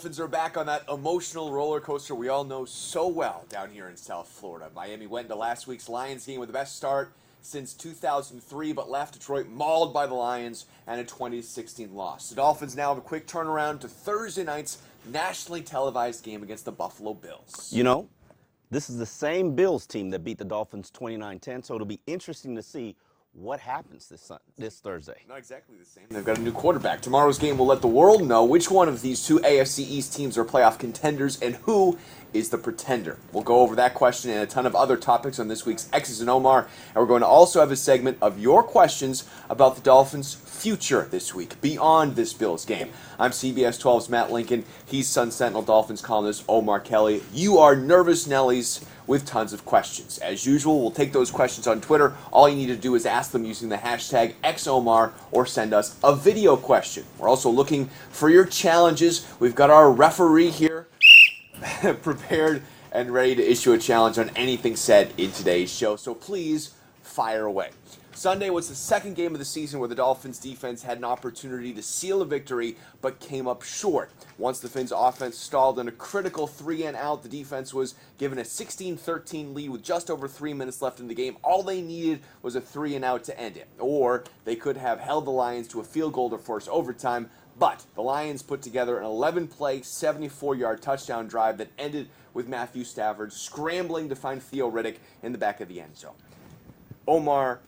Dolphins are back on that emotional roller coaster we all know so well down here in South Florida. Miami went into last week's Lions game with the best start since 2003, but left Detroit mauled by the Lions and a 2016 loss. The Dolphins now have a quick turnaround to Thursday night's nationally televised game against the Buffalo Bills. You know, this is the same Bills team that beat the Dolphins 29-10, so it'll be interesting to see what happens this Thursday. Not exactly the same. They've got a new quarterback. Tomorrow's game will let the world know which one of these two AFC East teams are playoff contenders and who is the pretender. We'll go over that question and a ton of other topics on this week's X's and Omar, and we're going to also have a segment of your questions about the Dolphins' future this week, beyond this Bills game. I'm CBS 12's Matt Lincoln. He's Sun Sentinel Dolphins columnist Omar Kelly. You are Nervous Nellies with tons of questions. As usual, we'll take those questions on Twitter. All you need to do is ask them using the hashtag XOMAR or send us a video question. We're also looking for your challenges. We've got our referee here prepared and ready to issue a challenge on anything said in today's show. So please fire away. Sunday was the second game of the season where the Dolphins defense had an opportunity to seal a victory but came up short. Once the Fins offense stalled in a critical 3-and-out, the defense was given a 16-13 lead with just over 3 minutes left in the game. All they needed was a 3-and-out to end it. Or they could have held the Lions to a field goal to force overtime, but the Lions put together an 11-play, 74-yard touchdown drive that ended with Matthew Stafford scrambling to find Theo Riddick in the back of the end zone. Omar,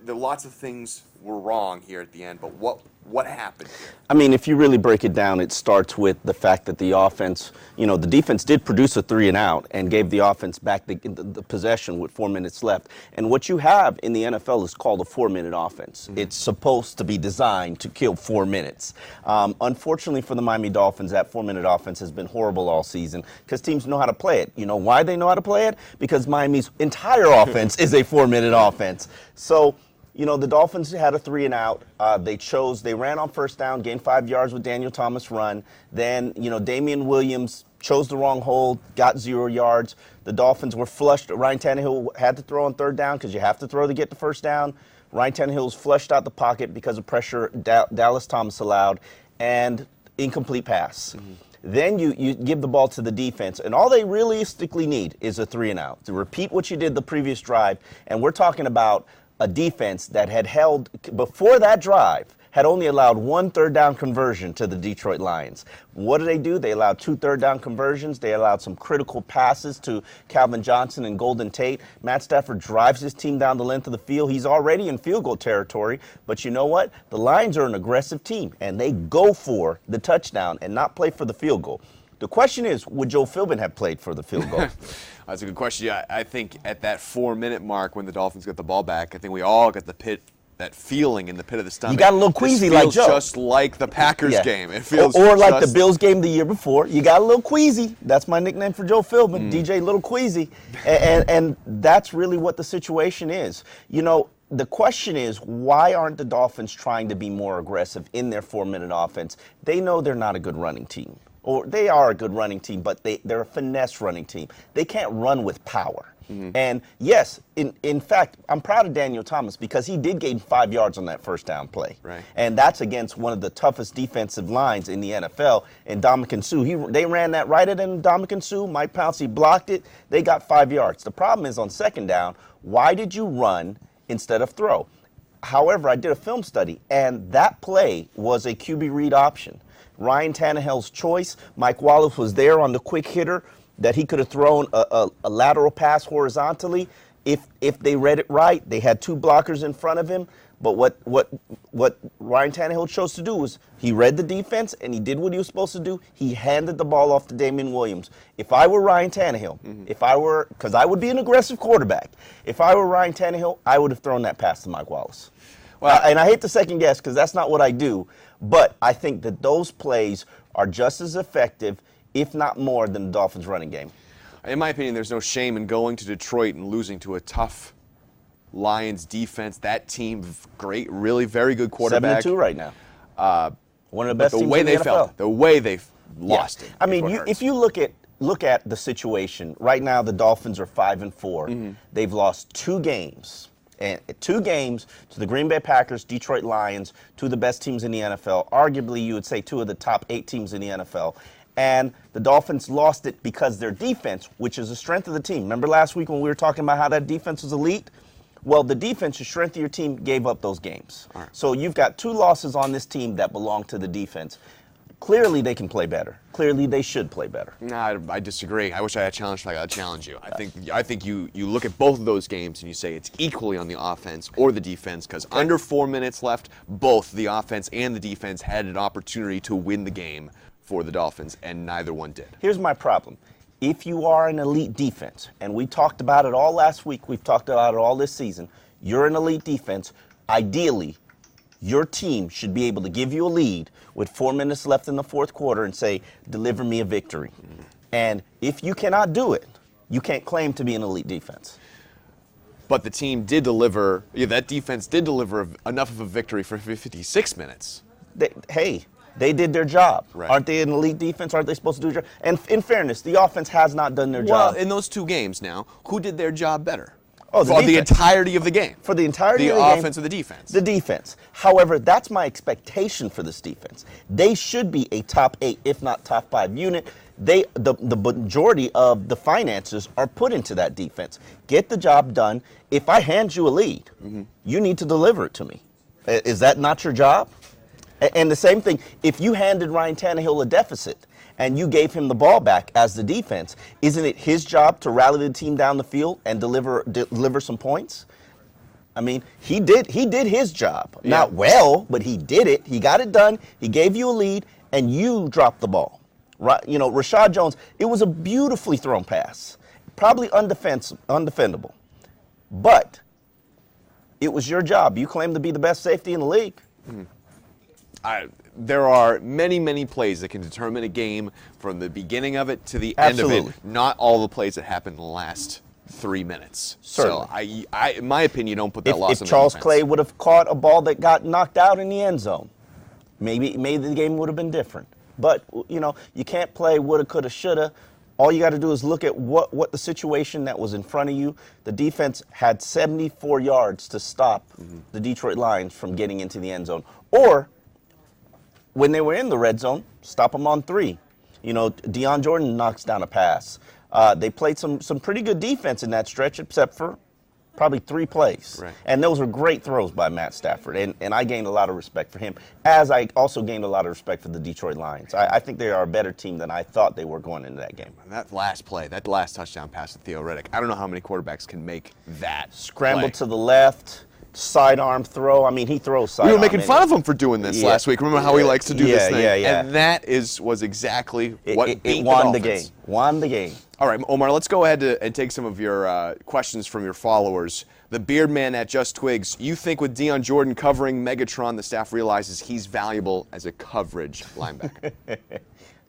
lots of things were wrong here at the end, but what happened here? I mean, if you really break it down, it starts with the fact that the offense, the defense did produce a 3-and-out and gave the offense back the possession with 4 minutes left. And what you have in the NFL is called a 4-minute offense. Mm-hmm. It's supposed to be designed to kill 4 minutes. Unfortunately for the Miami Dolphins, that 4-minute offense has been horrible all season because teams know how to play it. You know why they know how to play it? Because Miami's entire offense is a 4-minute offense. So, the Dolphins had a 3-and-out. They ran on first down, gained 5 yards with Daniel Thomas' run. Then, Damian Williams chose the wrong hole, got 0 yards. The Dolphins were flushed. Ryan Tannehill had to throw on third down because you have to throw to get the first down. Ryan Tannehill was flushed out the pocket because of pressure Dallas Thomas allowed, and incomplete pass. Mm-hmm. Then you give the ball to the defense, and all they realistically need is a 3-and-out to repeat what you did the previous drive. And we're talking about a defense that had held, before that drive, had only allowed 1 third-down conversion to the Detroit Lions. What do? They allowed 2 third-down conversions. They allowed some critical passes to Calvin Johnson and Golden Tate. Matt Stafford drives his team down the length of the field. He's already in field goal territory. But you know what? The Lions are an aggressive team, and they go for the touchdown and not play for the field goal. The question is, would Joe Philbin have played for the field goal? That's a good question. Yeah, I think at that 4-minute mark when the Dolphins got the ball back, I think we all got that feeling in the pit of the stomach. You got a little queasy like Joe. Just like the Packers game. It feels or like the Bills game the year before. You got a little queasy. That's my nickname for Joe Philbin, DJ Little Queasy. And that's really what the situation is. The question is, why aren't the Dolphins trying to be more aggressive in their 4-minute offense? They know they're not a good running team. Or they are a good running team, but they're a finesse running team. They can't run with power. Mm-hmm. And yes, in fact, I'm proud of Daniel Thomas because he did gain 5 yards on that first down play. Right. And that's against one of the toughest defensive lines in the NFL. And Ndamukong Suh, they ran that right at Ndamukong Suh. Mike Pouncey blocked it. They got 5 yards. The problem is on second down, why did you run instead of throw? However, I did a film study, and that play was a QB read option. Ryan Tannehill's choice. Mike Wallace was there on the quick hitter that he could have thrown a lateral pass horizontally if they read it right. They had 2 blockers in front of him. But what Ryan Tannehill chose to do was he read the defense and he did what he was supposed to do. He handed the ball off to Damian Williams. If I were Ryan Tannehill, because I would be an aggressive quarterback, if I were Ryan Tannehill, I would have thrown that pass to Mike Wallace. Well, and I hate to second guess because that's not what I do, but I think that those plays are just as effective, if not more, than the Dolphins' running game. In my opinion, there's no shame in going to Detroit and losing to a tough Lions defense. That team, great, really very good quarterback. 7-2 right now. One of the best teams in the NFL. The way they lost it. I mean, if you look at the situation right now, the Dolphins are 5-4. Mm-hmm. They've lost 2 games And 2 games to the Green Bay Packers, Detroit Lions, 2 of the best teams in the NFL. Arguably, you would say 2 of the top 8 teams in the NFL. And the Dolphins lost it because their defense, which is the strength of the team. Remember last week when we were talking about how that defense was elite? Well, the defense, the strength of your team, gave up those games. Right. So you've got 2 losses on this team that belong to the defense. Clearly, they can play better. Clearly, they should play better. No, I disagree. I wish I had challenged like I challenge you. I think you look at both of those games and you say it's equally on the offense or the defense because under 4 minutes left, both the offense and the defense had an opportunity to win the game for the Dolphins, and neither one did. Here's my problem. If you are an elite defense, and we talked about it all last week, we've talked about it all this season, you're an elite defense, ideally, your team should be able to give you a lead with 4 minutes left in the fourth quarter and say, deliver me a victory. And if you cannot do it, you can't claim to be an elite defense. But the team did deliver, that defense did deliver enough of a victory for 56 minutes. They did their job. Right. Aren't they an elite defense? Aren't they supposed to do their job? And in fairness, the offense has not done their job. Well, in those 2 games now, who did their job better? Oh, for the entirety of the game. For the entirety of the game. The offense or the defense? The defense. However, that's my expectation for this defense. They should be a top 8, if not top 5 unit. The majority of the finances are put into that defense. Get the job done. If I hand you a lead, you need to deliver it to me. Is that not your job? And the same thing, if you handed Ryan Tannehill a deficit and you gave him the ball back as the defense, isn't it his job to rally the team down the field and deliver some points? I mean, he did his job. Yeah. Not well, but he did it. He got it done. He gave you a lead, and you dropped the ball. Right? You know, Rashad Jones, it was a beautifully thrown pass, probably undefendable, but it was your job. You claim to be the best safety in the league. There are many, many plays that can determine a game from the beginning of it to the end of it. Not all the plays that happen in the last 3 minutes. Certainly. So I in my opinion, don't put that loss on the defense. If Charles Clay would have caught a ball that got knocked out in the end zone, maybe the game would have been different. But, you know, you can't play woulda, coulda, shoulda. All you got to do is look at what the situation that was in front of you. The defense had 74 yards to stop the Detroit Lions from getting into the end zone. Or, when they were in the red zone, stop them on 3. You know, Deion Jordan knocks down a pass. They played some pretty good defense in that stretch, except for probably 3 plays. Right. And those were great throws by Matt Stafford. And I gained a lot of respect for him, as I also gained a lot of respect for the Detroit Lions. I think they are a better team than I thought they were going into that game. That last play, that last touchdown pass to Theo Riddick, I don't know how many quarterbacks can make that Scramble play. To the left. Sidearm throw. I mean, he throws sidearm. We were making fun of him for doing this last week. Remember how he likes to do this thing? Yeah. And that was exactly what beat won the the game. Won the game. All right, Omar, let's go ahead and take some of your questions from your followers. The Beard Man at Just Twigs, you think with Deion Jordan covering Megatron, the staff realizes he's valuable as a coverage linebacker?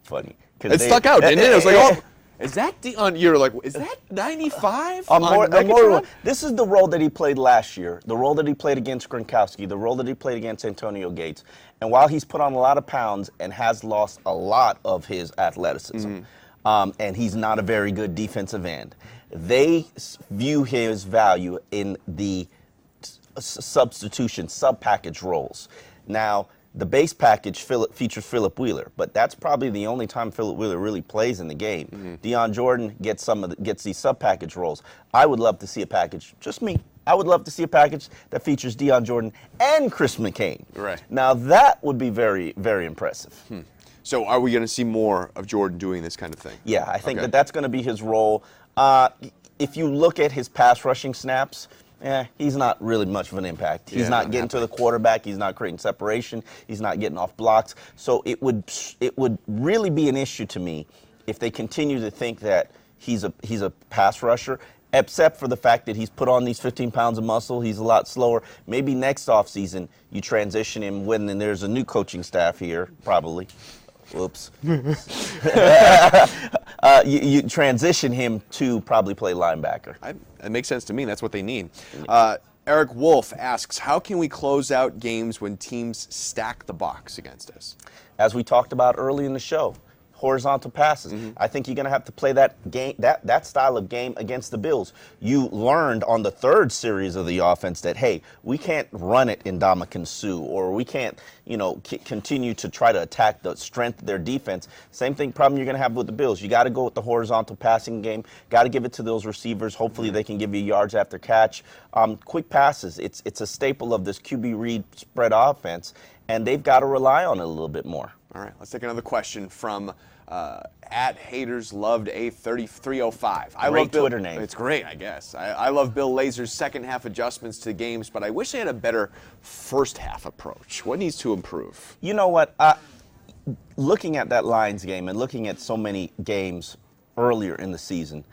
Funny. It stuck out, didn't it? It was like, oh. Is that Deion? You're like, is that 95? This is the role that he played last year, the role that he played against Gronkowski, the role that he played against Antonio Gates. And while he's put on a lot of pounds and has lost a lot of his athleticism, and he's not a very good defensive end, they view his value in the substitution, sub-package roles. Now, the base package features Philip Wheeler, but that's probably the only time Philip Wheeler really plays in the game. Deion Jordan gets these sub-package roles. I would love to see a package, just me. I would love to see a package that features Deion Jordan and Chris McCain. Right. Now that would be very, very impressive. So are we going to see more of Jordan doing this kind of thing? Yeah, I think that's going to be his role. If you look at his pass rushing snaps, he's not really much of an impact. He's not getting to the quarterback. He's not creating separation. He's not getting off blocks. So it would really be an issue to me if they continue to think that he's a pass rusher, except for the fact that he's put on these 15 pounds of muscle. He's a lot slower. Maybe next offseason you transition him when there's a new coaching staff here, probably. Whoops. You transition him to probably play linebacker. It makes sense to me. That's what they need. Eric Wolf asks, how can we close out games when teams stack the box against us? As we talked about early in the show, horizontal passes. I think you're going to have to play that game, that style of game against the Bills. You learned on the third series of the offense that, hey, we can't run it in Ndamukong Suh, or we can't, continue to try to attack the strength of their defense. Same problem you're going to have with the Bills. You got to go with the horizontal passing game. Got to give it to those receivers. Hopefully they can give you yards after catch. Quick passes. It's a staple of this QB read spread offense, and they've got to rely on it a little bit more. All right, let's take another question from at Haters Loved A3305. Great Twitter name. It's great, I guess. I love Bill Lazor's second half adjustments to games, but I wish they had a better first half approach. What needs to improve? You know what? Looking at that Lions game and looking at so many games earlier in the season,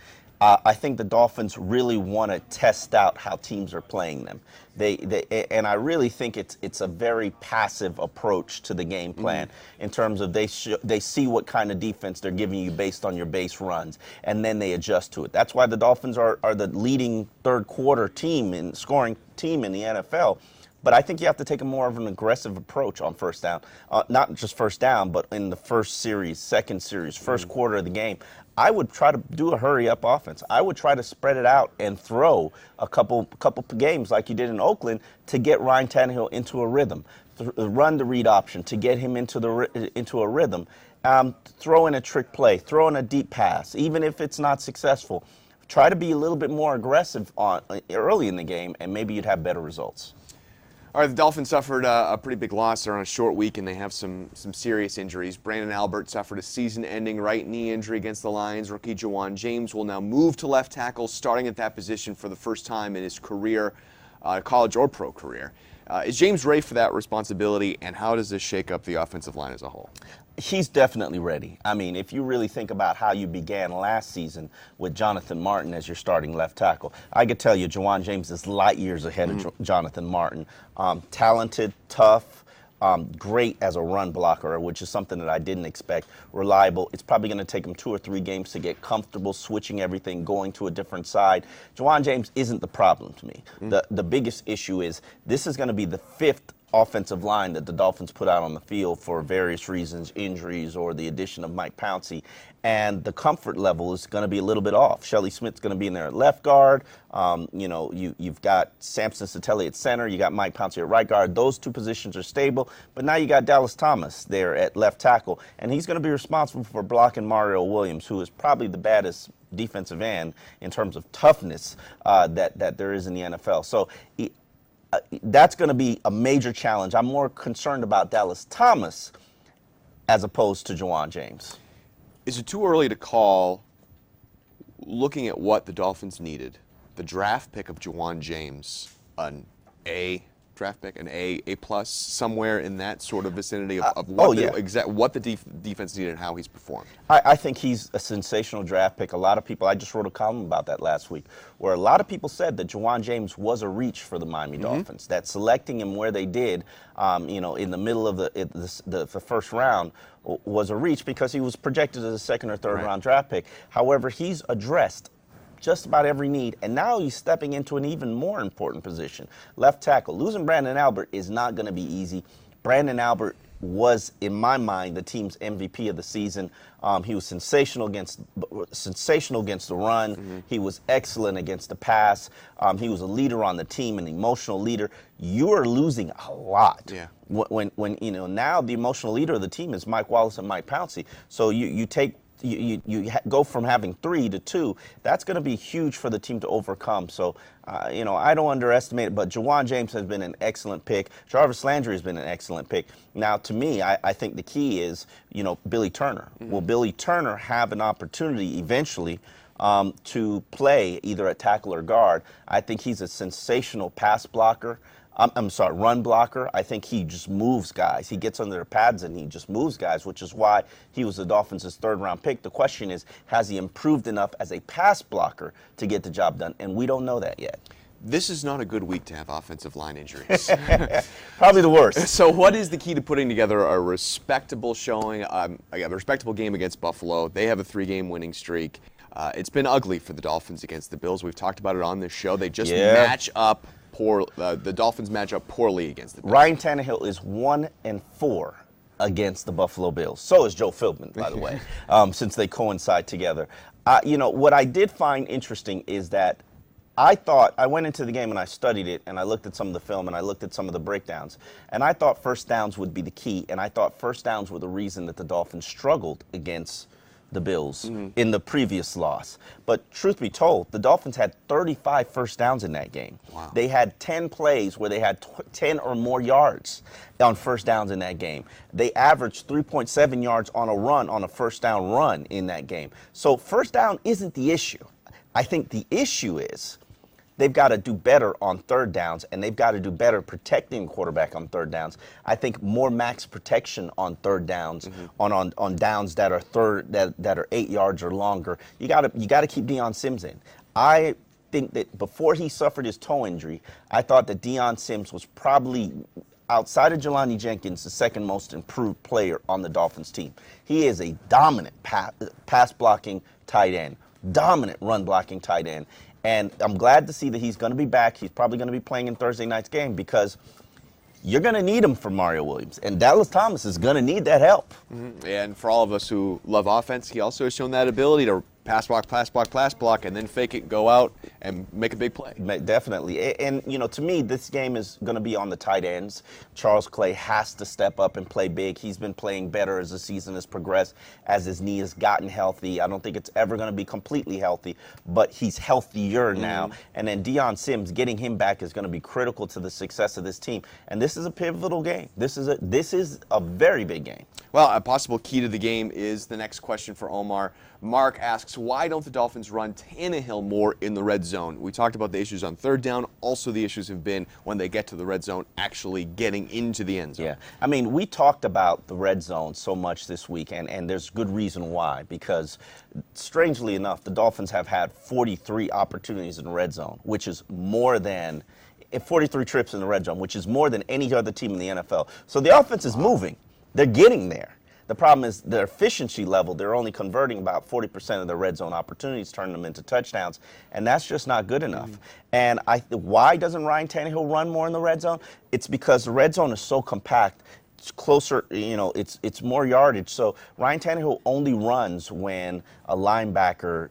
I think the Dolphins really want to test out how teams are playing them. And I really think it's a very passive approach to the game plan in terms of they see what kind of defense they're giving you based on your base runs, and then they adjust to it. That's why the Dolphins are the leading third quarter team in scoring team in the NFL. But I think you have to take a more of an aggressive approach on first down. Not just first down, but in the first series, second series, first quarter of the game. I would try to do a hurry-up offense. I would try to spread it out and throw a couple games like you did in Oakland to get Ryan Tannehill into a rhythm. Run the read option to get him into a rhythm. Throw in a trick play. Throw in a deep pass, even if it's not successful. Try to be a little bit more aggressive early in the game, and maybe you'd have better results. All right, the Dolphins suffered a pretty big loss. They're on a short week, and they have some serious injuries. Brandon Albert suffered a season-ending right knee injury against the Lions. Rookie Juwan James will now move to left tackle, starting at that position for the first time in his career, college or pro career. Is James ready for that responsibility, and how does this shake up the offensive line as a whole? He's definitely ready. I mean, if you really think about how you began last season with Jonathan Martin as your starting left tackle, I could tell you Juwan James is light years ahead of Jonathan Martin. Talented, tough, great as a run blocker, which is something that I didn't expect. Reliable. It's probably going to take him 2 or 3 games to get comfortable switching everything, going to a different side. Juwan James isn't the problem to me. The biggest issue is this is going to be the 5th offensive line that the Dolphins put out on the field for various reasons, injuries or the addition of Mike Pouncey, and the comfort level is going to be a little bit off. Shelley Smith's going to be in there at left guard. You've got Samson Sattelli at center. You got Mike Pouncey at right guard. Those 2 positions are stable, but now you got Dallas Thomas there at left tackle, and he's going to be responsible for blocking Mario Williams, who is probably the baddest defensive end in terms of toughness that there is in the NFL. So that's going to be a major challenge. I'm more concerned about Dallas Thomas as opposed to Juwan James. Is it too early to call, looking at what the Dolphins needed, the draft pick of Juwan James, an A draft pick, an A plus, somewhere in that sort of vicinity of what the defense needed and how he's performed? I think he's a sensational draft pick. A lot of people, I just wrote a column about that last week, where a lot of people said that Juwan James was a reach for the Miami Dolphins, that selecting him where they did, in the middle of the first round was a reach because he was projected as a second or third round draft pick. However, he's addressed just about every need, and now he's stepping into an even more important position, left tackle. Losing Brandon Albert is not going to be easy. Brandon Albert was, in my mind, the team's MVP of the season. He was sensational against the run. He was excellent against the pass. He was a leader on the team, an emotional leader. You are losing a lot. Yeah. When now the emotional leader of the team is Mike Wallace and Mike Pouncey. So you go from having 3 to 2. That's going to be huge for the team to overcome. So, I don't underestimate it, but Juwan James has been an excellent pick. Jarvis Landry has been an excellent pick. Now, to me, I think the key is, Billy Turner. Will Billy Turner have an opportunity eventually to play either at tackle or guard? I think he's a sensational pass blocker. Run blocker. I think he just moves guys. He gets under their pads and he just moves guys, which is why he was the Dolphins' 3rd-round pick. The question is, has he improved enough as a pass blocker to get the job done? And we don't know that yet. This is not a good week to have offensive line injuries. Probably the worst. So what is the key to putting together a respectable showing, a respectable game against Buffalo? They have a 3-game winning streak. It's been ugly for the Dolphins against the Bills. We've talked about it on this show. They just match up. The Dolphins match up poorly against the Bills. Ryan Tannehill is 1-4 against the Buffalo Bills. So is Joe Philbin, by the way, since they coincide together. What I did find interesting is that I went into the game and I studied it and I looked at some of the film and I looked at some of the breakdowns. And I thought first downs would be the key. And I thought first downs were the reason that the Dolphins struggled against the Bills in the previous loss. But truth be told, the Dolphins had 35 first downs in that game. Wow. They had 10 plays where they had 10 or more yards on first downs in that game. They averaged 3.7 yards on a run, on a first down run in that game. So first down isn't the issue. I think the issue is they've got to do better on third downs, and they've got to do better protecting the quarterback on third downs. I think more max protection on third downs, on downs that are 8 yards or longer. You got to keep Deion Sims in. I think that before he suffered his toe injury, I thought that Deion Sims was probably, outside of Jelani Jenkins, the second most improved player on the Dolphins team. He is a dominant pass blocking tight end, dominant run blocking tight end. And I'm glad to see that he's going to be back. He's probably going to be playing in Thursday night's game because you're going to need him for Mario Williams. And Dallas Thomas is going to need that help. And for all of us who love offense, he also has shown that ability to pass block, and then fake it, go out, and make a big play. Definitely. And, to me, this game is going to be on the tight ends. Charles Clay has to step up and play big. He's been playing better as the season has progressed, as his knee has gotten healthy. I don't think it's ever going to be completely healthy, but he's healthier now. And then Deion Sims, getting him back is going to be critical to the success of this team. And this is a pivotal game. This is a very big game. Well, a possible key to the game is the next question for Omar. Mark asks, why don't the Dolphins run Tannehill more in the red zone? We talked about the issues on third down. Also, the issues have been when they get to the red zone, actually getting into the end zone. Yeah. I mean, we talked about the red zone so much this week, and there's good reason why. Because, strangely enough, the Dolphins have had 43 opportunities in the red zone, which is more than 43 trips in the red zone, which is more than any other team in the NFL. So the offense is moving. They're getting there. The problem is their efficiency level. They're only converting about 40% of their red zone opportunities, turning them into touchdowns, and that's just not good enough. And why doesn't Ryan Tannehill run more in the red zone? It's because the red zone is so compact. It's closer, it's more yardage. So Ryan Tannehill only runs when a linebacker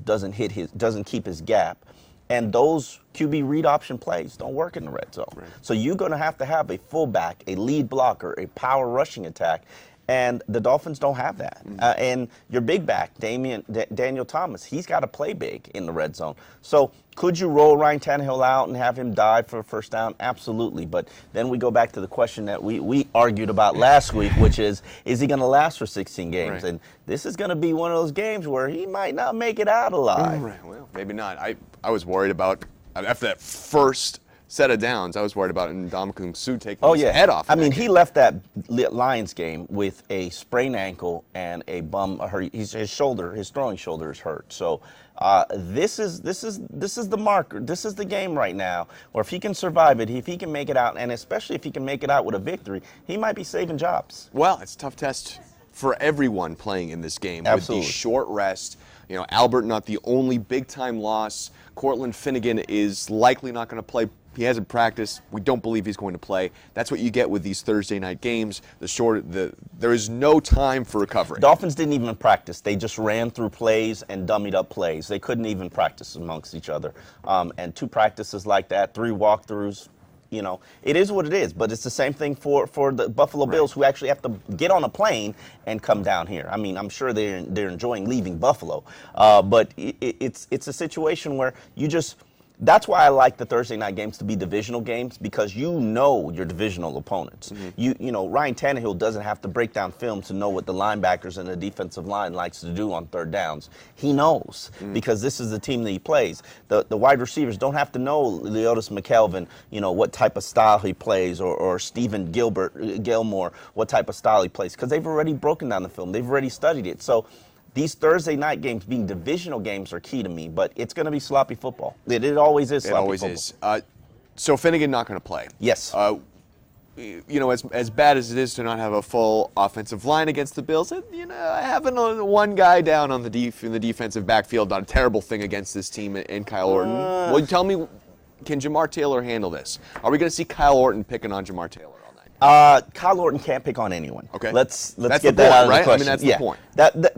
doesn't keep his gap. And those QB read option plays don't work in the red zone. Right. So you're going to have a fullback, a lead blocker, a power rushing attack. And the Dolphins don't have that. And your big back, Daniel Thomas, he's got to play big in the red zone. So could you roll Ryan Tannehill out and have him dive for a first down? Absolutely. But then we go back to the question that we argued about last week, which is he going to last for 16 games? Right. And this is going to be one of those games where he might not make it out alive. Right. Well, maybe not. I was worried about, after that first set of downs, I was worried about Ndamukong Suh taking his head off. I mean, he left that Lions game with a sprained ankle and a bum. His throwing shoulder is hurt. So this is the marker. This is the game right now. Or if he can survive it, if he can make it out, and especially if he can make it out with a victory, he might be saving jobs. Well, it's a tough test for everyone playing in this game. Absolutely. With the short rest. Albert not the only big-time loss. Cortland Finnegan is likely not going to play. He hasn't practiced. We don't believe he's going to play. That's what you get with these Thursday night games. There is no time for recovery. Dolphins didn't even practice. They just ran through plays and dummied up plays. They couldn't even practice amongst each other. And 2 practices like that, 3 walkthroughs. It is what it is, but it's the same thing for the Buffalo Bills, who actually have to get on a plane and come down here. I mean, I'm sure they're enjoying leaving Buffalo, but it's a situation where that's why I like the Thursday night games to be divisional games, because you know your divisional opponents. Ryan Tannehill doesn't have to break down film to know what the linebackers and the defensive line likes to do on third downs. He knows because this is the team that he plays. The wide receivers don't have to know Leotis McKelvin, what type of style he plays, or Stephen Gilmore, what type of style he plays, because they've already broken down the film. They've already studied it. So these Thursday night games being divisional games are key to me, but it's going to be sloppy football. It always is sloppy football. It always is. So Finnegan not going to play. Yes. As bad as it is to not have a full offensive line against the Bills, having one guy down on in the defensive backfield, not a terrible thing against this team and Kyle Orton. Well, tell me, can Jamar Taylor handle this? Are we going to see Kyle Orton picking on Jamar Taylor all night? Kyle Orton can't pick on anyone. Okay. Let's That's get the that point, out of right? the question. I mean, that's yeah. the point.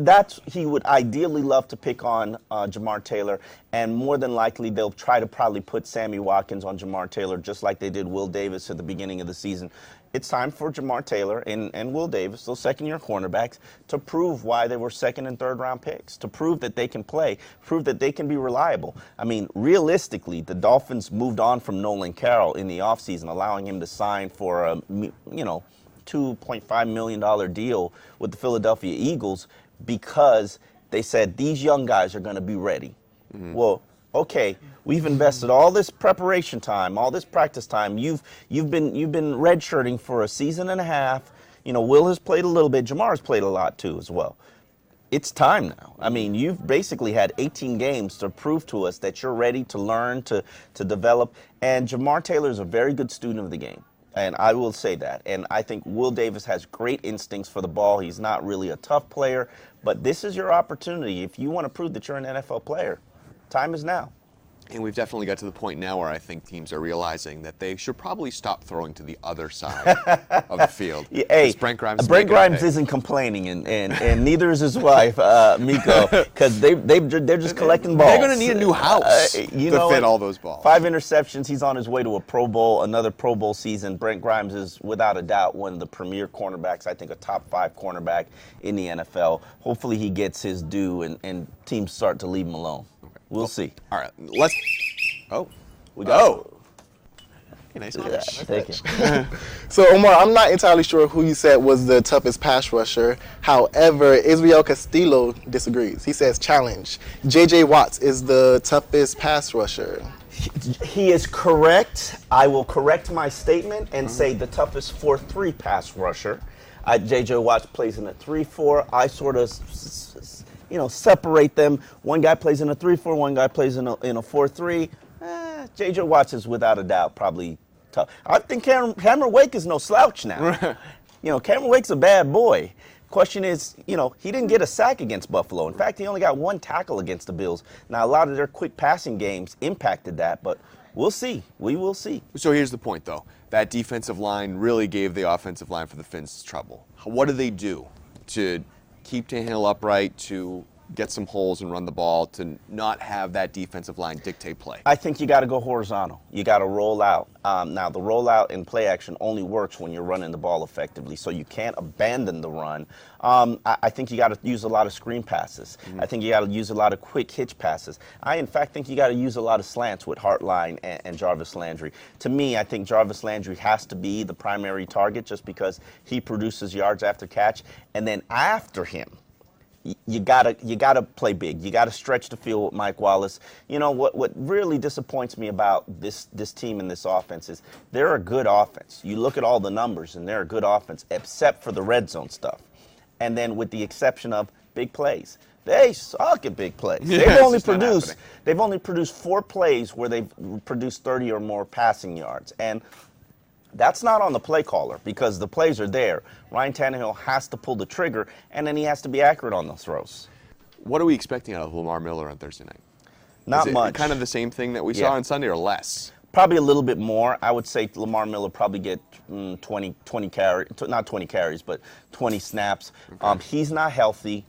That's he would ideally love to pick on Jamar Taylor, and more than likely they'll try to probably put Sammy Watkins on Jamar Taylor, just like they did Will Davis at the beginning of the season. It's time for Jamar Taylor and Will Davis, those second-year cornerbacks, to prove why they were second and third-round picks, to prove that they can play, prove that they can be reliable. I mean, realistically, the Dolphins moved on from Nolan Carroll in the offseason, allowing him to sign for a, $2.5 million deal with the Philadelphia Eagles because they said these young guys are going to be ready. Mm-hmm. Well, okay, we've invested all this preparation time, all this practice time. You've been redshirting for a season and a half. Will has played a little bit. Jamar's played a lot too as well. It's time now. I mean, you've basically had 18 games to prove to us that you're ready to learn, to develop. And Jamar Taylor is a very good student of the game. And I will say that. And I think Will Davis has great instincts for the ball. He's not really a tough player. But this is your opportunity. If you want to prove that you're an NFL player, time is now. And we've definitely got to the point now where I think teams are realizing that they should probably stop throwing to the other side of the field. Hey, Brent Grimes isn't complaining, and neither is his wife, Miko, because they're just collecting balls. They're going to need a new house to fit all those balls. 5 interceptions. He's on his way to a Pro Bowl, another Pro Bowl season. Brent Grimes is, without a doubt, one of the premier cornerbacks, I think a top 5 cornerback in the NFL. Hopefully he gets his due and teams start to leave him alone. We'll see. All right, let's. We got. Okay, nice catch. Thank you. So, Omar, I'm not entirely sure who you said was the toughest pass rusher. However, Israel Castillo disagrees. He says challenge. J.J. Watts is the toughest pass rusher. He is correct. I will correct my statement and say the toughest 4-3 pass rusher. J.J. Watts plays in a 3-4. I sort of separate them. One guy plays in a 3-4, one guy plays in a 4-3. J.J. Watts is without a doubt probably tough. I think Cameron Wake is no slouch now. Cameron Wake's a bad boy. Question is, he didn't get a sack against Buffalo. In fact, he only got 1 tackle against the Bills. Now, a lot of their quick passing games impacted that, but we'll see. We will see. So here's the point, though. That defensive line really gave the offensive line for the Finns trouble. What do they do to keep Tannehill upright, to get some holes and run the ball, to not have that defensive line dictate play? I think you got to go horizontal. You got to roll out. Now, the rollout in play action only works when you're running the ball effectively, so you can't abandon the run. I think you got to use a lot of screen passes. Mm-hmm. I think you got to use a lot of quick hitch passes. I, in fact, think you got to use a lot of slants with Hartline and Jarvis Landry. To me, I think Jarvis Landry has to be the primary target just because he produces yards after catch, and then after him, you gotta play big. You gotta stretch the field with Mike Wallace. What really disappoints me about this team and this offense is they're a good offense. You look at all the numbers and they're a good offense, except for the red zone stuff. And then with the exception of big plays. They suck at big plays. They've only produced 4 plays where they've produced 30 or more passing yards. And that's not on the play caller because the plays are there. Ryan Tannehill has to pull the trigger, and then he has to be accurate on those throws. What are we expecting out of Lamar Miller on Thursday night? Not much. Kind of the same thing that we saw on Sunday, or less? Probably a little bit more. I would say Lamar Miller probably get 20 carries, not 20 carries, but 20 snaps. Okay. He's not healthy.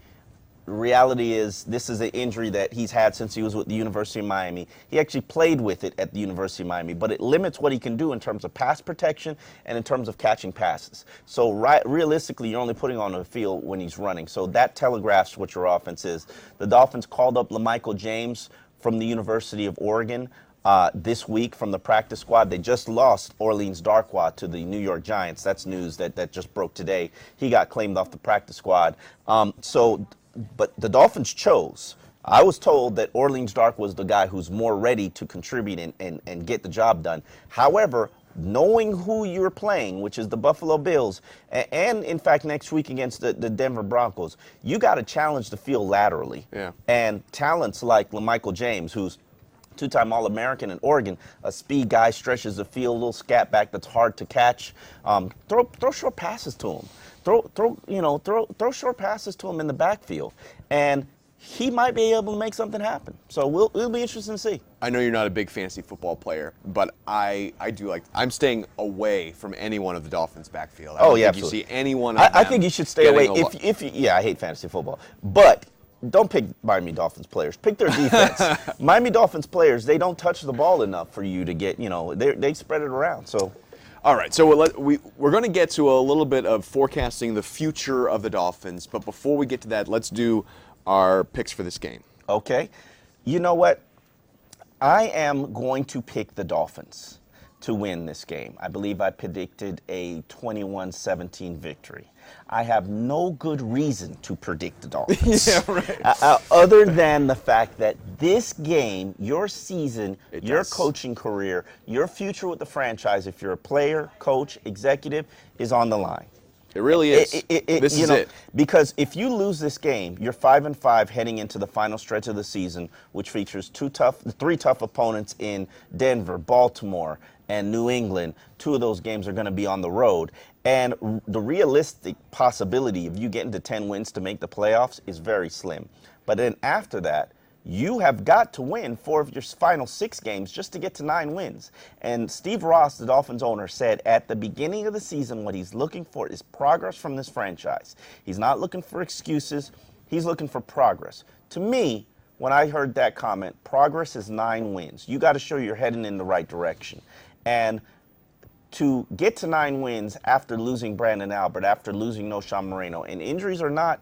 Reality is this is an injury that he's had since he was with the University of Miami. He actually played with it at the University of Miami, but it limits what he can do in terms of pass protection and in terms of catching passes. So realistically, you're only putting on the field when he's running. So that telegraphs what your offense is. The Dolphins called up LaMichael James from the University of Oregon this week from the practice squad. They just lost Orleans Darkwa to the New York Giants. That's news that just broke today. He got claimed off the practice squad. But the Dolphins chose. I was told that Orleans Dark was the guy who's more ready to contribute and get the job done. However, knowing who you're playing, which is the Buffalo Bills, and in fact next week against the Denver Broncos, you got to challenge the field laterally. Yeah. And talents like LaMichael James, who's 2-time All-American in Oregon, a speed guy, stretches the field, a little scat back that's hard to catch. Throw short passes to him. Throw short passes to him in the backfield. And he might be able to make something happen. So it'll be interesting to see. I know you're not a big fantasy football player, but I do like. I'm staying away from any one of the Dolphins' backfield. I don't think absolutely. You see anyone. I think you should stay away. Yeah, I hate fantasy football, but don't pick Miami Dolphins players. Pick their defense. Miami Dolphins players, they don't touch the ball enough for you to get. They spread it around. So. All right, so we're going to get to a little bit of forecasting the future of the Dolphins, but before we get to that, let's do our picks for this game. Okay. You know what? I am going to pick the Dolphins to win this game. I believe I predicted a 21-17 victory. I have no good reason to predict the Dolphins. Yeah, right. Other than the fact that this game, your season, your coaching career, your future with the franchise, if you're a player, coach, executive, is on the line. It really is. This is it. Because if you lose this game, you're 5-5 heading into the final stretch of the season, which features three tough opponents in Denver, Baltimore, and New England. 2 of those games are going to be on the road. And the realistic possibility of you getting to 10 wins to make the playoffs is very slim. But then after that, you have got to win 4 of your final 6 games just to get to 9 wins. And Steve Ross, the Dolphins owner, said at the beginning of the season what he's looking for is progress from this franchise. He's not looking for excuses. He's looking for progress. To me, when I heard that comment, progress is 9 wins. You got to show you're heading in the right direction. And to get to 9 wins after losing Brandon Albert, after losing Noshawn Moreno, and injuries are not,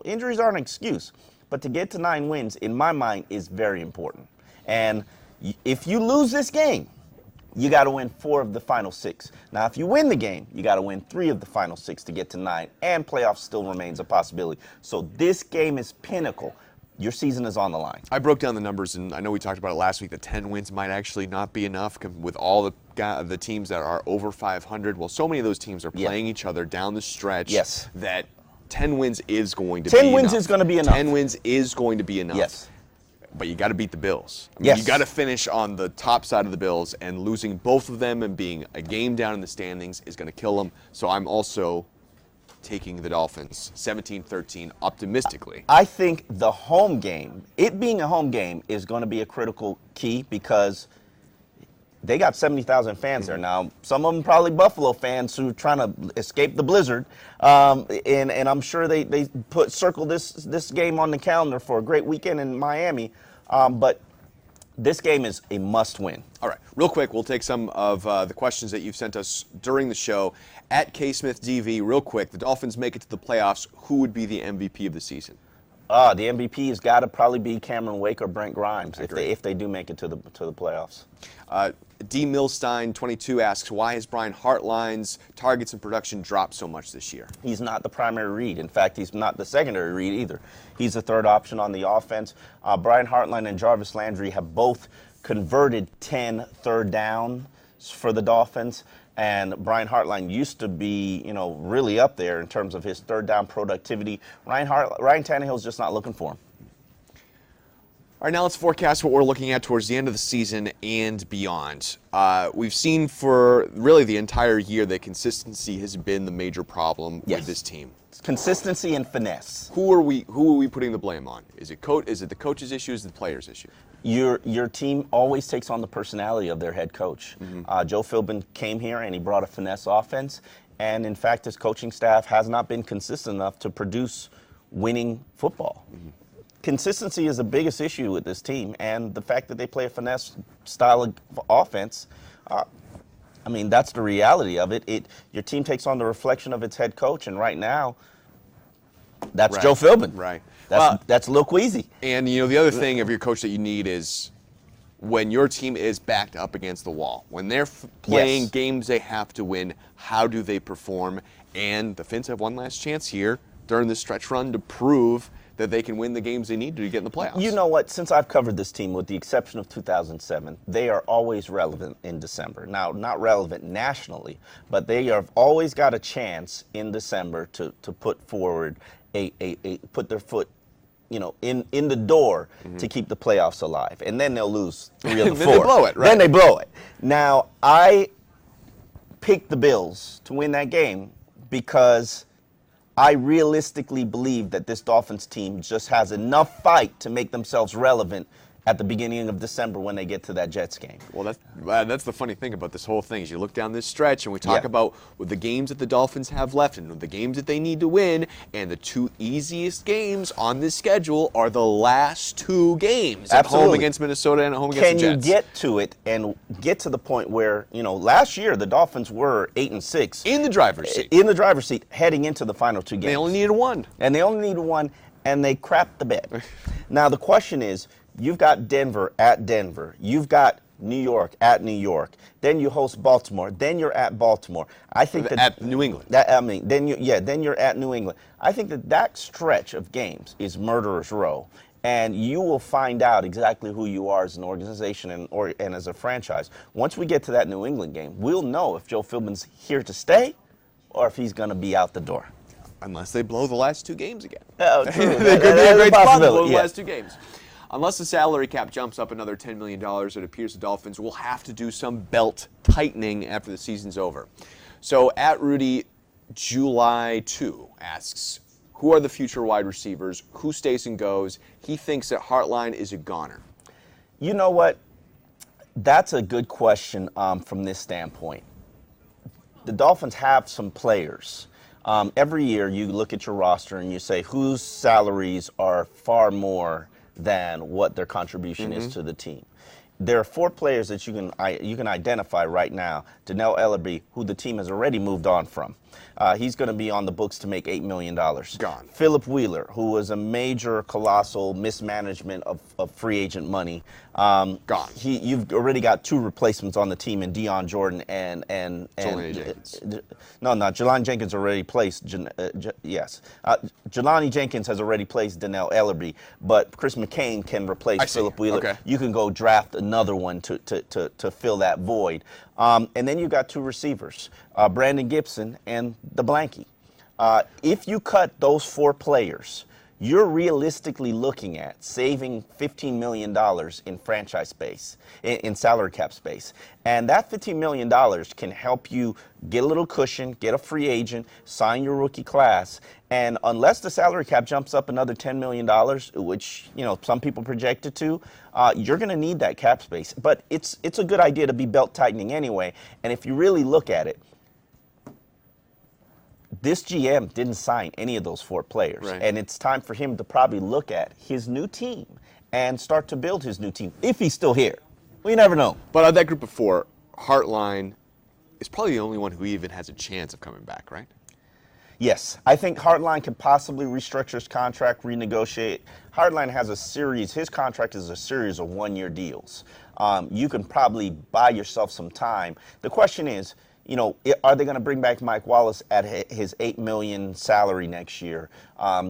injuries aren't an excuse. But to get to 9 wins, in my mind, is very important. And if you lose this game, you got to win 4 of the final 6. Now, if you win the game, you got to win 3 of the final 6 to get to 9, and playoffs still remains a possibility. So this game is pinnacle. Your season is on the line. I broke down the numbers, and I know we talked about it last week, that 10 wins might actually not be enough with all the teams that are over 500. Well, so many of those teams are playing each other down the stretch that 10 wins is going to be enough. 10 wins is going to be enough. 10 wins is going to be enough. Yes. But you got to beat the Bills. You got to finish on the top side of the Bills, and losing both of them and being a game down in the standings is going to kill them. So I'm also taking the Dolphins 17-13 optimistically. I think the home game, it being a home game, is going to be a critical key because they got 70,000 fans there now. Some of them probably Buffalo fans who are trying to escape the blizzard. And I'm sure they circle this game on the calendar for a great weekend in Miami. But this game is a must-win. All right, real quick, we'll take some of the questions that you've sent us during the show. At KSmithDV, real quick, the Dolphins make it to the playoffs. Who would be the MVP of the season? The MVP has got to probably be Cameron Wake or Brent Grimes if they do make it to the playoffs. D. Milstein 22 asks, why has Brian Hartline's targets and production dropped so much this year? He's not the primary read. In fact, he's not the secondary read either. He's the third option on the offense. Brian Hartline and Jarvis Landry have both converted 10 third downs for the Dolphins. And Brian Hartline used to be, really up there in terms of his third down productivity. Ryan Tannehill's just not looking for him. All right, now let's forecast what we're looking at towards the end of the season and beyond. We've seen for really the entire year that consistency has been the major problem with this team. Consistency and finesse. Who are we putting the blame on? Is it the coach's issue? Is it the player's issue? Your team always takes on the personality of their head coach. Joe Philbin came here and he brought a finesse offense, and in fact his coaching staff has not been consistent enough to produce winning football. Consistency is the biggest issue with this team, and the fact that they play a finesse style of offense, that's the reality of it. Your team takes on the reflection of its head coach, and right now, that's Joe Philbin. Right. That's Lil Queasy. And the other thing of your coach that you need is when your team is backed up against the wall, when they're playing games they have to win, how do they perform? And the Fins have one last chance here during this stretch run to prove that they can win the games they need to get in the playoffs. You know what? Since I've covered this team, with the exception of 2007, they are always relevant in December. Now, not relevant nationally, but they have always got a chance in December to put forward put their foot, in the door to keep the playoffs alive. And then they'll lose 3 of the 4. Then they blow it, right? Then they blow it. Now, I picked the Bills to win that game because I realistically believe that this Dolphins team just has enough fight to make themselves relevant at the beginning of December when they get to that Jets game. Well, that's the funny thing about this whole thing is you look down this stretch and we talk about the games that the Dolphins have left and the games that they need to win, and the two easiest games on this schedule are the last two games. Absolutely. At home against Minnesota and at home against the Jets. Can you get to it and get to the point where, last year the Dolphins were 8-6. In the driver's seat. In the driver's seat heading into the final two games. They only needed one. And they crapped the bed. Now the question is, you've got Denver at Denver. You've got New York at New York. Then you host Baltimore. Then you're at Baltimore. I think at New England. Then you're at New England. I think that stretch of games is murderer's row, and you will find out exactly who you are as an organization and as a franchise. Once we get to that New England game, we'll know if Joe Philbin's here to stay or if he's going to be out the door. Unless they blow the last two games again. Oh, true. There could be a great spot to blow the last two games. Unless the salary cap jumps up another $10 million, it appears the Dolphins will have to do some belt tightening after the season's over. So at Rudy, July 2 asks, who are the future wide receivers? Who stays and goes? He thinks that Hartline is a goner. You know what? That's a good question from this standpoint. The Dolphins have some players. Every year you look at your roster and you say whose salaries are far more than what their contribution is to the team. There are 4 players that you can identify right now. Donnell Ellerbe, who the team has already moved on from. He's going to be on the books to make $8 million. Gone. Philip Wheeler, who was a major, colossal mismanagement of free agent money. Gone. You've already got 2 replacements on the team in Deion Jordan and Jelani Jenkins. Jelani Jenkins already placed. Yes. Jelani Jenkins has already placed Donnell Ellerbe, but Chris McCain can replace Philip Wheeler. Okay. You can go draft another one to fill that void. And then you've got 2 receivers, Brandon Gibson and the Blankie. If you cut those 4 players, you're realistically looking at saving $15 million in franchise space, in salary cap space. And that $15 million can help you get a little cushion, get a free agent, sign your rookie class. And unless the salary cap jumps up another $10 million, which some people project it to, you're going to need that cap space. But it's a good idea to be belt tightening anyway. And if you really look at it, this GM didn't sign any of those 4 players. Right. And it's time for him to probably look at his new team and start to build his new team, if he's still here. We never know. But out of that group of 4, Hartline is probably the only one who even has a chance of coming back, right? Yes. I think Hartline can possibly restructure his contract, renegotiate. Hartline has his contract is a series of 1-year deals. You can probably buy yourself some time. The question is, are they going to bring back Mike Wallace at his $8 million salary next year?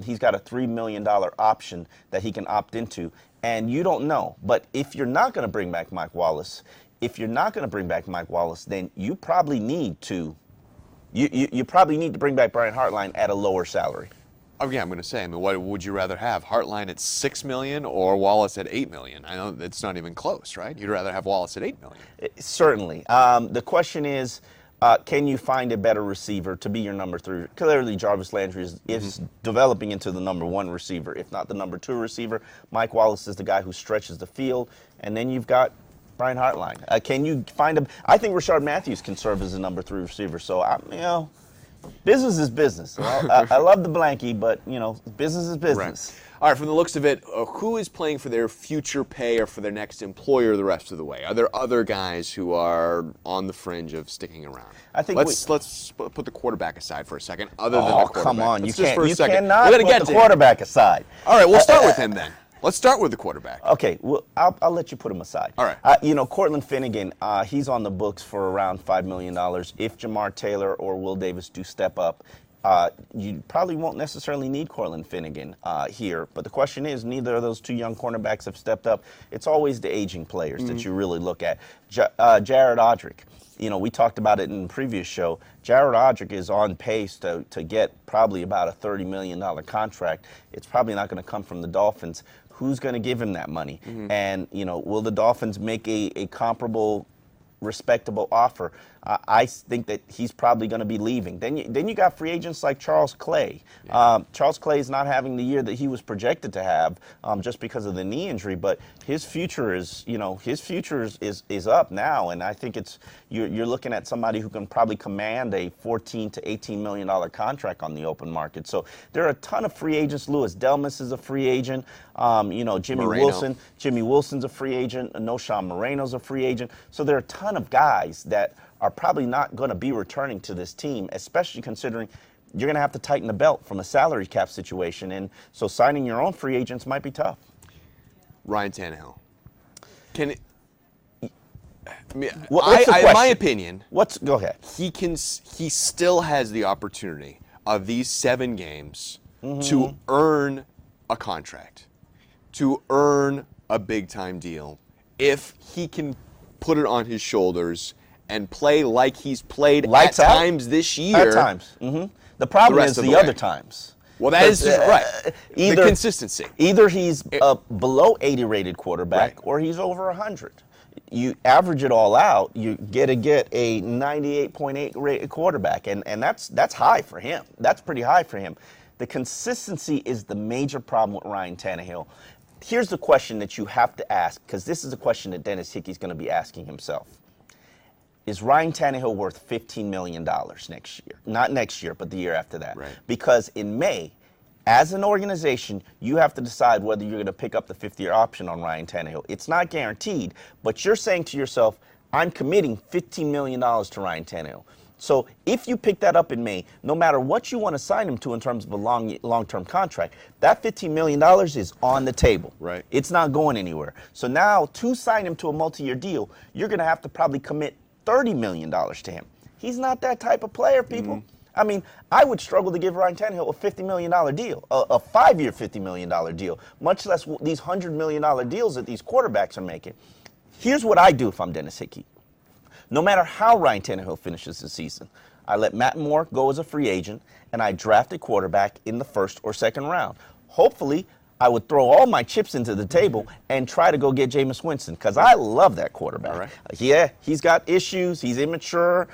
He's got a $3 million option that he can opt into, and you don't know. But if you're not going to bring back Mike Wallace, then you probably need to bring back Brian Hartline at a lower salary. Oh yeah, I'm going to say. What would you rather have? Hartline at $6 million or Wallace at $8 million? I know it's not even close, right? You'd rather have Wallace at $8 million. Certainly. The question is, can you find a better receiver to be your number 3? Clearly, Jarvis Landry is developing into the number 1 receiver, if not the number 2 receiver. Mike Wallace is the guy who stretches the field, and then you've got Brian Hartline. Can you find him? I think Rashard Matthews can serve as a number 3 receiver. So business is business. I love the Blankie, but business is business. Right. All right, from the looks of it, who is playing for their future pay or for their next employer the rest of the way? Are there other guys who are on the fringe of sticking around? I think let's put the quarterback aside for a second. Other than the quarterback. Come on, you We're cannot gonna put get the to quarterback aside. All right, we'll start with him then. Let's start with the quarterback. Okay, well, I'll let you put him aside. All right. Cortland Finnegan, he's on the books for around $5 million. If Jamar Taylor or Will Davis do step up, you probably won't necessarily need Cortland Finnegan here. But the question is, neither of those 2 young cornerbacks have stepped up. It's always the aging players that you really look at. Jared Odrick, we talked about it in the previous show. Jared Odrick is on pace to get probably about a $30 million contract. It's probably not going to come from the Dolphins. Who's going to give him that money? And, will the Dolphins make a comparable, respectable offer? I think that he's probably going to be leaving. Then you got free agents like Charles Clay. Charles Clay is not having the year that he was projected to have just because of the knee injury, but his future is up now, and I think you're looking at somebody who can probably command a $14 to $18 million contract on the open market. So there are a ton of free agents. Louis Delmas is a free agent. Jimmy Wilson. Jimmy Wilson's a free agent. Noshawn Moreno's a free agent. So there are a ton of guys that are probably not going to be returning to this team, especially considering you're going to have to tighten the belt from a salary cap situation. And so signing your own free agents might be tough. Ryan Tannehill. In my opinion, go ahead. He still has the opportunity of these 7 games to earn a contract, to earn a big-time deal, if he can put it on his shoulders and play like he's played Lights at out. Times this year. At times. The problem is the other times. Well, that is right. The consistency. Either he's a below 80 rated quarterback or he's over 100. You average it all out, you get a 98.8 rated quarterback, and that's high for him. That's pretty high for him. The consistency is the major problem with Ryan Tannehill. Here's the question that you have to ask, because this is a question that Dennis Hickey's going to be asking himself. Is Ryan Tannehill worth $15 million next year? Not next year, but the year after that. Right. Because in May, as an organization, you have to decide whether you're going to pick up the 5th-year option on Ryan Tannehill. It's not guaranteed, but you're saying to yourself, I'm committing $15 million to Ryan Tannehill. So if you pick that up in May, no matter what you want to sign him to in terms of a long-term contract, that $15 million is on the table. Right. It's not going anywhere. So now to sign him to a multi-year deal, you're going to have to probably commit $30 million to him. He's not that type of player, people. I mean, I would struggle to give Ryan Tannehill a $50 million deal, a 5-year $50 million deal, much less these $100 million deals that these quarterbacks are making. Here's what I do if I'm Dennis Hickey. No matter how Ryan Tannehill finishes the season, I let Matt Moore go as a free agent, and I draft a quarterback in the 1st or 2nd round. Hopefully, I would throw all my chips into the table and try to go get Jameis Winston, because I love that quarterback. All right. Yeah, he's got issues. He's immature.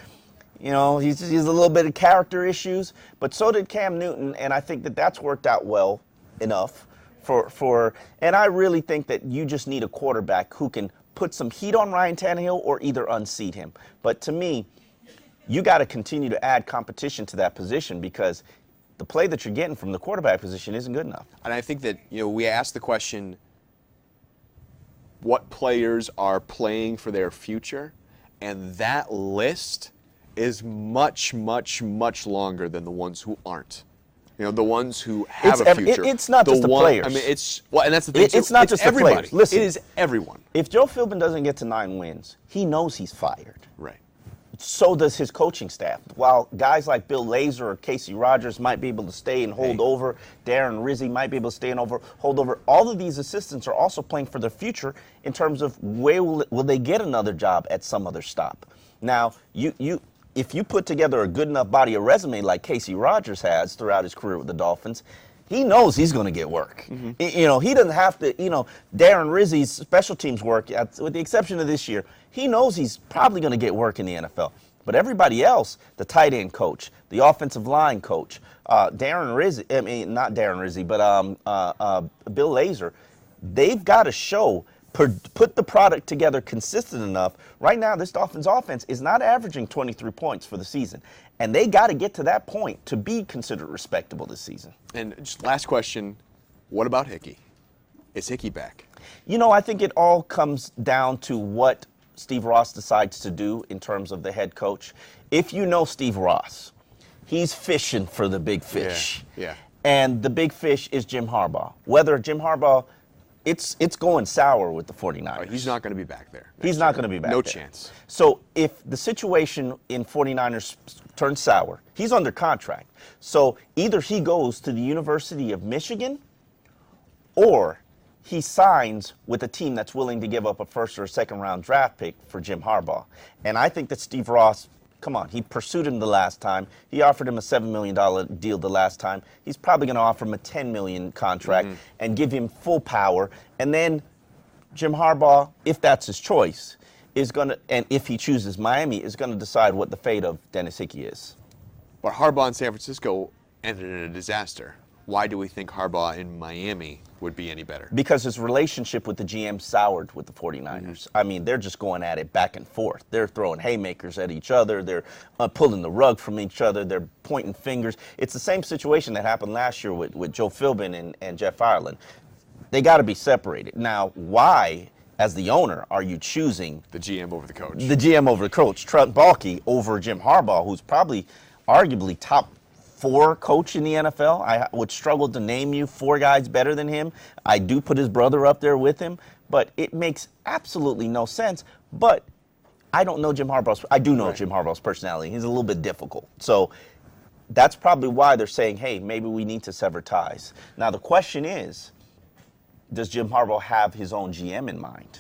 He's a little bit of character issues, but so did Cam Newton, and I think that that's worked out well enough and I really think that you just need a quarterback who can put some heat on Ryan Tannehill or either unseat him. But to me, you got to continue to add competition to that position, because the play that you're getting from the quarterback position isn't good enough. And I think that, we asked the question, what players are playing for their future? And that list is much, much, much longer than the ones who aren't. The ones who have a future. It's not just the players. I mean, and that's the thing. It's not just everybody. The players. Listen, it is everyone. If Joe Philbin doesn't get to 9 wins, he knows he's fired. Right. So does his coaching staff. While guys like Bill Lazor or Casey Rogers might be able to stay and hold over, Darren Rizzi might be able to stay and hold over, all of these assistants are also playing for their future in terms of where will they get another job at some other stop. Now, if you put together a good enough body of resume like Casey Rogers has throughout his career with the Dolphins, he knows he's going to get work. He doesn't have to, Darren Rizzi's special teams work, with the exception of this year, he knows he's probably going to get work in the NFL. But everybody else, the tight end coach, the offensive line coach, Darren Rizzi, not Darren Rizzi, but Bill Lazor, they've got to show, put the product together consistent enough. Right now, this Dolphins offense is not averaging 23 points for the season. And they got to get to that point to be considered respectable this season. And just last question, what about Hickey? Is Hickey back? I think it all comes down to what Steve Ross decides to do in terms of the head coach. If you know Steve Ross, he's fishing for the big fish. Yeah. And the big fish is Jim Harbaugh. Whether Jim Harbaugh, it's going sour with the 49ers. He's not going to be back there. He's not going to be back there. No chance. So if the situation in 49ers turns sour, he's under contract. So either he goes to the University of Michigan or he signs with a team that's willing to give up a 1st or 2nd round draft pick for Jim Harbaugh. And I think that Steve Ross, come on, he pursued him the last time. He offered him a $7 million deal the last time. He's probably going to offer him a $10 million contract and give him full power. And then Jim Harbaugh, if that's his choice, is going to, and if he chooses Miami, is going to decide what the fate of Dennis Hickey is. But Harbaugh in San Francisco ended in a disaster. Why do we think Harbaugh in Miami would be any better? Because his relationship with the GM soured with the 49ers. I mean, they're just going at it back and forth. They're throwing haymakers at each other. They're pulling the rug from each other. They're pointing fingers. It's the same situation that happened last year with Joe Philbin and Jeff Ireland. They got to be separated. Now, why, as the owner, are you choosing The GM over the coach. the GM over the coach, Trent Baalke over Jim Harbaugh, who's probably arguably top 4 coach in the NFL? I would struggle to name you 4 guys better than him. I do put his brother up there with him, but it makes absolutely no sense. But I don't know Jim Harbaugh's. I do know Jim Harbaugh's personality. He's a little bit difficult. So that's probably why they're saying, hey, maybe we need to sever ties. Now the question is, does Jim Harbaugh have his own GM in mind?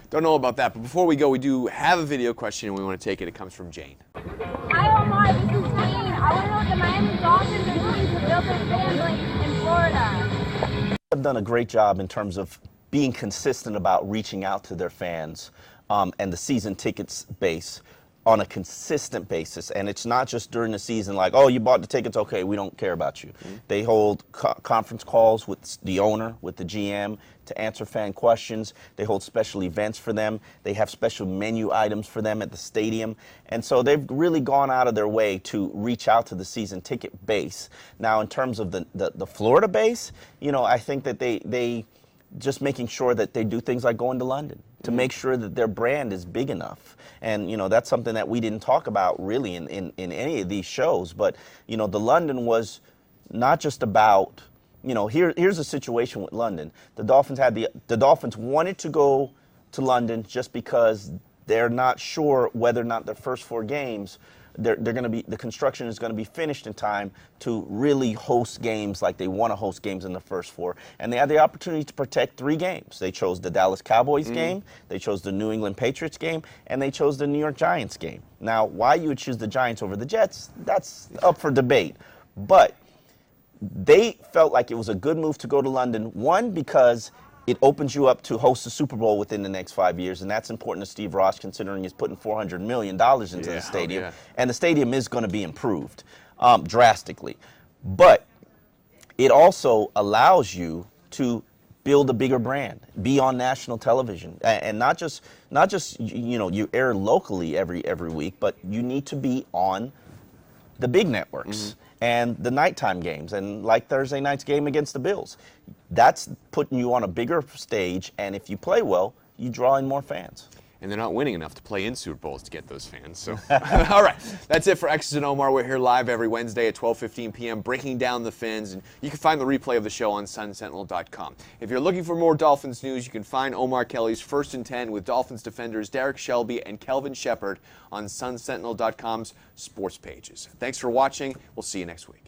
Don't know about that, but before we go, we do have a video question, and we want to take it. It comes from Jane. Hi, Omar. This is Jane. I want to know what the Miami Dolphins are doing to build their fan base in Florida. Have done a great job in terms of being consistent about reaching out to their fans and the season tickets base on a consistent basis. And it's not just during the season like, oh, you bought the tickets, okay, we don't care about you. They hold conference calls with the owner, with the GM, to answer fan questions. They hold special events for them. They have special menu items for them at the stadium. And so they've really gone out of their way to reach out to the season ticket base. Now, in terms of the Florida base, you know, I think that they just making sure that they do things like going to London to make sure that their brand is big enough. And, you know, that's something that we didn't talk about really in any of these shows. But, you know, the London was not just about, you know, here's a situation with London. The Dolphins wanted to go to London just because they're not sure whether or not their first 4 games they're going to be, the construction is going to be finished in time to really host games like they want to host games in the first 4. And they had the opportunity to protect 3 games. They chose the Dallas Cowboys game, they chose the New England Patriots game, and they chose the New York Giants game. Now, why you would choose the Giants over the Jets, that's up for debate. But they felt like it was a good move to go to London, one, because it opens you up to host the Super Bowl within the next 5 years, and that's important to Steve Ross considering he's putting $400 million into the stadium. And the stadium is going to be improved drastically. But it also allows you to build a bigger brand, be on national television, and not just you know, you air locally every week, but you need to be on the big networks and the nighttime games, and like Thursday night's game against the Bills. That's putting you on a bigger stage, and if you play well, you draw in more fans. And they're not winning enough to play in Super Bowls to get those fans. So, all right, that's it for X's and Omar. We're here live every Wednesday at 12:15 p.m. breaking down the Fins, and you can find the replay of the show on SunSentinel.com. If you're looking for more Dolphins news, you can find Omar Kelly's First and 10 with Dolphins defenders Derek Shelby and Kelvin Shepard on SunSentinel.com's sports pages. Thanks for watching. We'll see you next week.